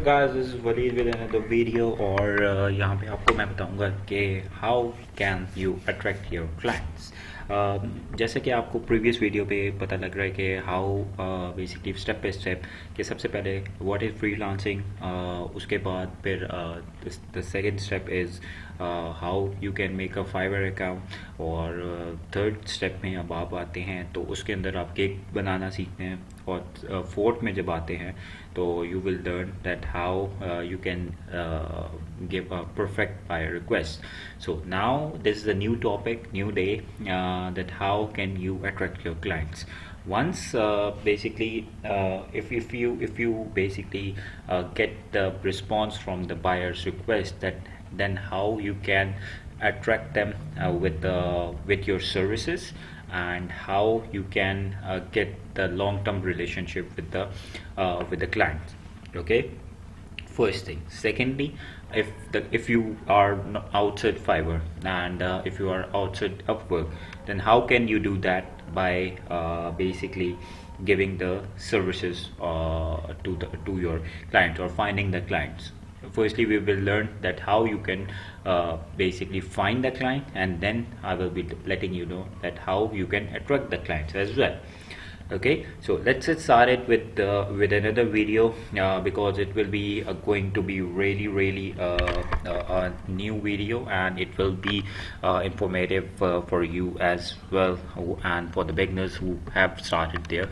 guys, this is Waleed with another video और यहाँ पे आपको मैं बताऊंगा कि how can you attract your clients। जैसे कि आपको प्रीवियस वीडियो पे पता लग रहा है कि how basically step by step कि सबसे पहले what is freelancing, उसके बाद फिर the second step is how you can make a fiverr account और थर्ड स्टेप में अब आप आते हैं तो उसके अंदर आप केक बनाना सीखते हैं और फोर्थ में जब आते हैं तो you will learn that how you can give a perfect buyer request. So now this is a new topic, new day, that how can you attract your clients. Once basically if you basically get the response from the buyer's request, that then how you can attract them with your services, and how you can get the long-term relationship with the client. Okay, first thing. Secondly, if you are outside Fiverr and if you are outside Upwork, then how can you do that? By basically giving the services to your clients or finding the clients. Firstly, we will learn that how you can basically find the client, and then I will be letting you know that how you can attract the clients as well. Okay, so let's get started with another video, because it will be going to be really a new video, and it will be informative for you as well, and for the beginners who have started their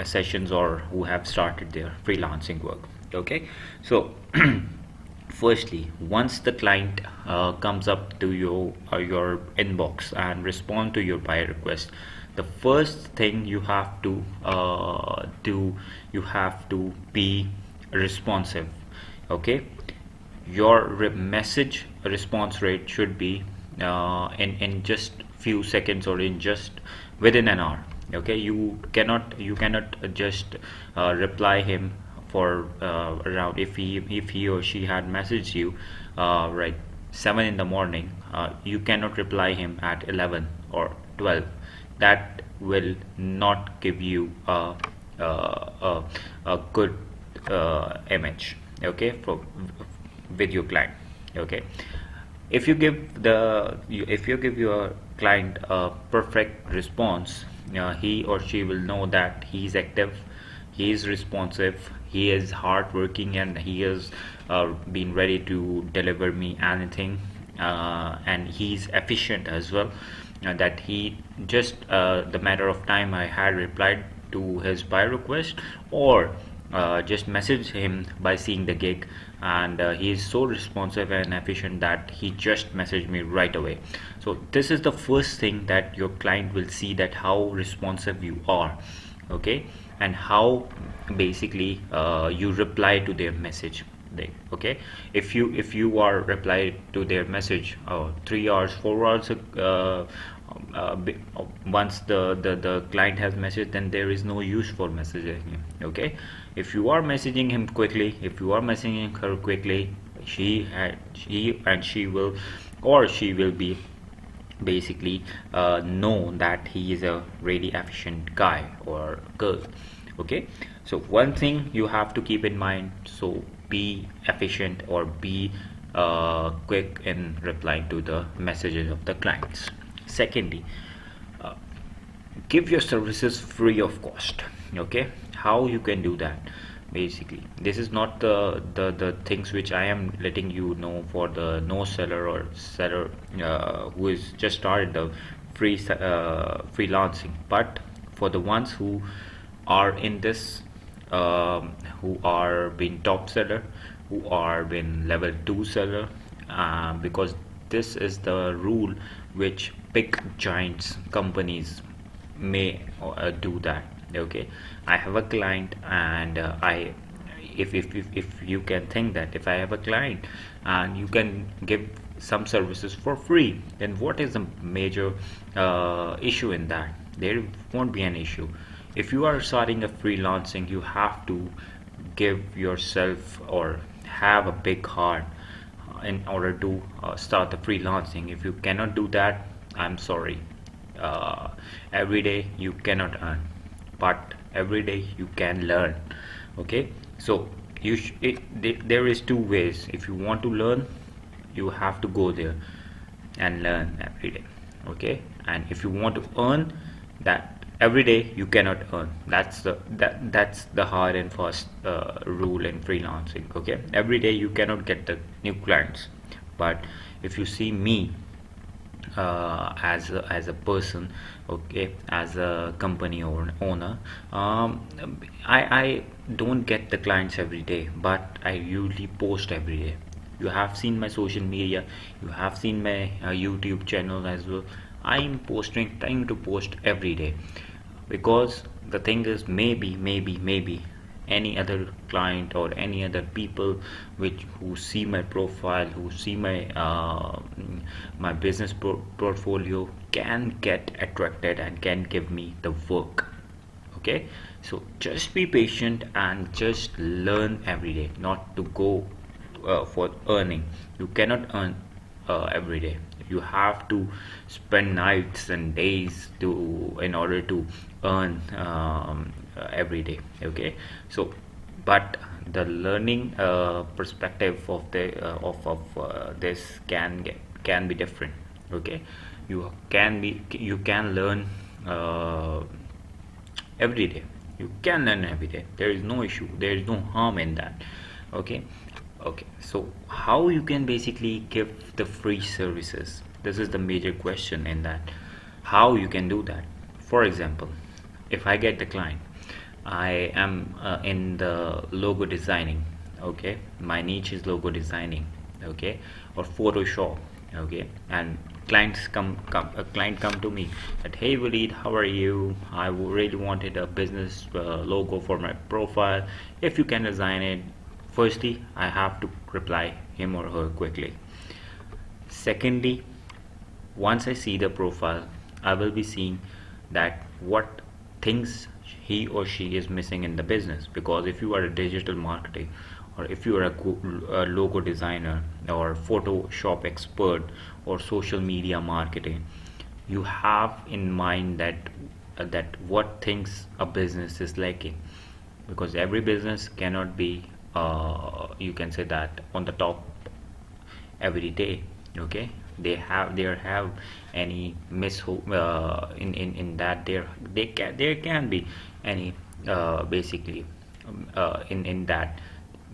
sessions or who have started their freelancing work. Okay, so firstly, once the client comes up to your inbox and respond to your buyer request, the first thing you have to do, you have to be responsive. Okay, your message response rate should be in just few seconds or in just within an hour. Okay, you cannot just reply him for around, if he or she had messaged you right 7 in the morning, you cannot reply him at 11 or 12. That will not give you a good image, okay, with your client. Okay, if you give your client a perfect response, he or she will know that he is active, he is responsive, he is hardworking, and he has been ready to deliver me anything, and he's efficient as well. That he just the matter of time I had replied to his buy request, or just message him by seeing the gig, and he is so responsive and efficient that he just messaged me right away. So this is the first thing that your client will see, that how responsive you are. Okay, and how basically you reply to their message. Okay, if you are reply to their message 3 hours, 4 hours once the client has messaged, then there is no use for messaging him. Okay, if you are messaging him quickly, if you are messaging her quickly, she will, or she will be basically know that he is a really efficient guy or girl. Okay, so one thing you have to keep in mind, so be efficient or be quick in replying to the messages of the clients. Secondly, give your services free of cost. Okay, how you can do that? Basically, this is not the things which I am letting you know for the no seller or seller who is just started the freelancing, but for the ones who are in this, who are being top seller, who are being level 2 seller, because this is the rule which big giants companies may do that. Okay, I have a client, and if you can think that if I have a client and you can give some services for free, then what is the major issue in that? There won't be an issue. If you are starting a freelancing, you have to give yourself or have a big heart in order to start the freelancing. If you cannot do that, I'm sorry. Every day you cannot earn, but every day you can learn. Okay, so there is two ways. If you want to learn, you have to go there and learn every day. Okay, and if you want to earn, that every day you cannot earn. That's the hard and fast rule in freelancing. Okay, every day you cannot get the new clients. But if you see me, as a person, okay, as a company owner, I don't get the clients every day, but I usually post every day. You have seen my social media, you have seen my YouTube channel as well. I am trying to post every day, because the thing is, maybe any other client or any other people who see my profile, who see my business portfolio, can get attracted and can give me the work. Okay, so just be patient and just learn every day, not to go for earning. You cannot earn every day. You have to spend nights and days to in order to earn every day. Okay, so but the learning perspective of this can be different. Okay, you can learn every day. You can learn every day. There is no issue, there is no harm in that. Okay, so how you can basically give the free services? This is the major question in that. How you can do that? For example, if I get the client, I am in the logo designing. Okay, my niche is logo designing. Okay, or Photoshop. Okay, and a client come to me that, hey Walid, how are you? I really wanted a business logo for my profile. If you can design it. Firstly, I have to reply him or her quickly. Secondly, once I see the profile, I will be seeing that what things he or she is missing in the business. Because if you are a digital marketer, or if you are a logo designer, or Photoshop expert, or social media marketing, you have in mind that what things a business is lacking. Because every business cannot be, you can say that, on the top every day. Okay, there have any in that, there can be any basically in that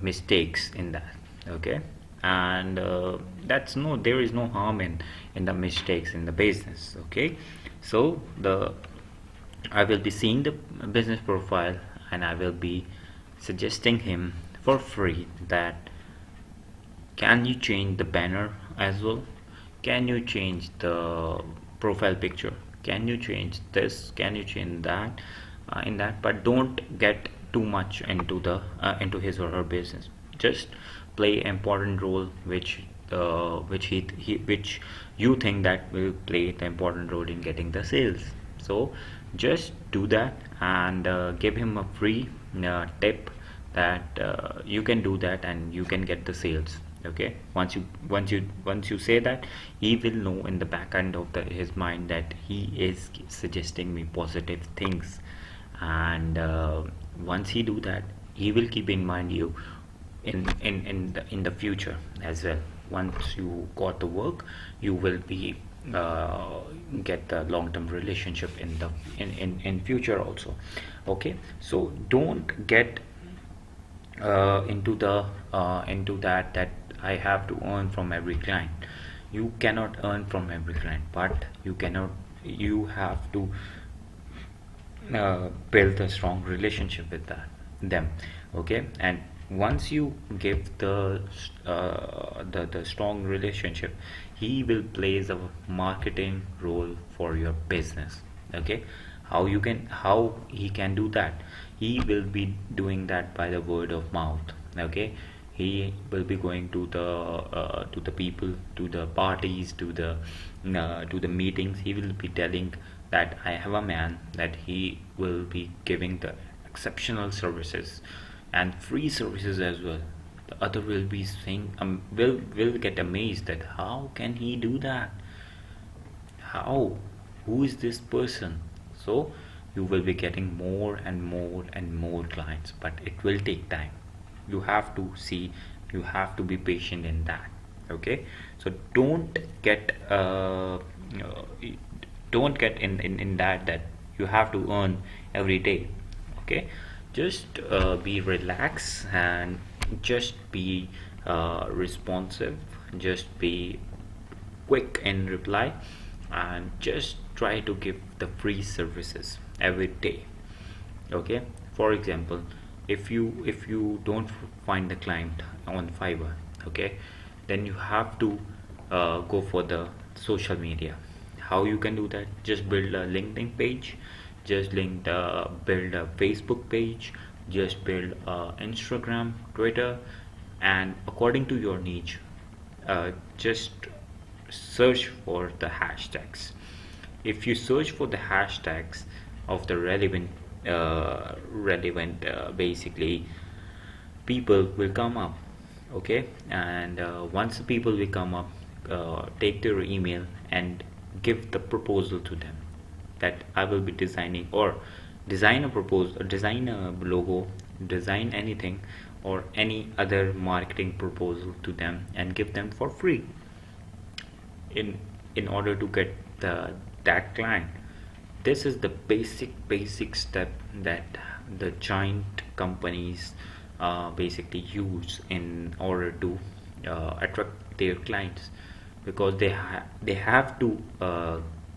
mistakes in that. Okay, and that's no there is no harm in the mistakes in the business. Okay, so I will be seeing the business profile, and I will be suggesting him for free that, can you change the banner as well? Can you change the profile picture? Can you change this? Can you change that? In that, but don't get too much into his or her business. Just play important role which you think that will play the important role in getting the sales. So just do that, and give him a free tip that you can do that and you can get the sales. Okay, once you say that, he will know in the back end of his mind that he is suggesting me positive things. And once he do that, he will keep in mind you in the future as well. Once you got the work, you will be get the long-term relationship in future also. Okay, so don't get into that I have to earn from every client. You cannot earn from every client, but you have to build a strong relationship with them. Okay, and once you give the strong relationship, he will plays a marketing role for your business. Okay, how he can do that? He will be doing that by the word of mouth. Okay, he will be going to the people, to the parties, to the meetings. He will be telling that I have a man that he will be giving the exceptional services and free services as well. The other will be saying, will get amazed that how can he do that? How? Who is this person? So you will be getting more and more and more clients, but it will take time. you have to see, you have to be patient in that. Okay, so don't get in that you have to earn every day. Okay, just be relaxed and just be responsive, just be quick in reply, and just try to give the free services every day. Okay, for example, if you don't find the client on Fiverr, okay, then you have to go for the social media. How you can do that? Just build a LinkedIn page, just build a Facebook page, just build Instagram, Twitter, and according to your niche, just search for the hashtags. If you search for the hashtags of the relevant basically, people will come up. Okay, and once the people will come up, take their email and give the proposal to them, that I will be designing, or design a proposal, design a logo, design anything or any other marketing proposal to them and give them for free in in order to get that client. This is the basic step that the giant companies basically use in order to attract their clients, because they have to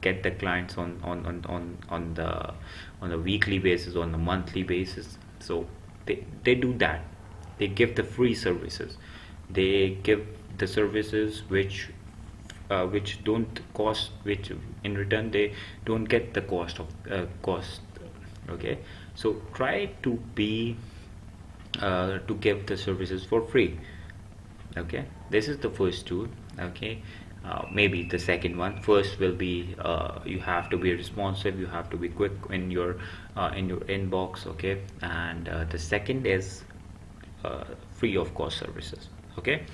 get the clients on the weekly basis, on the monthly basis. So they do that. They give the free services, they give the services which don't cost, which in return they don't get the cost. Okay, so try to be to give the services for free. Okay, this is the first tool. Okay, maybe the second one. First will be you have to be responsive, you have to be quick in your inbox. Okay, and the second is free of cost services. Okay.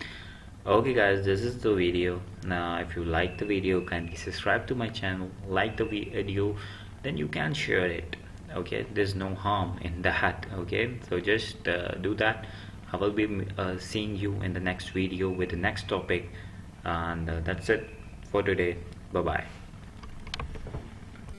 Okay guys, this is the video. Now if you like the video, kindly subscribe to my channel, like the video, then you can share it. Okay, there's no harm in that. Okay, so just do that. I will be seeing you in the next video with the next topic, and that's it for today. Bye bye.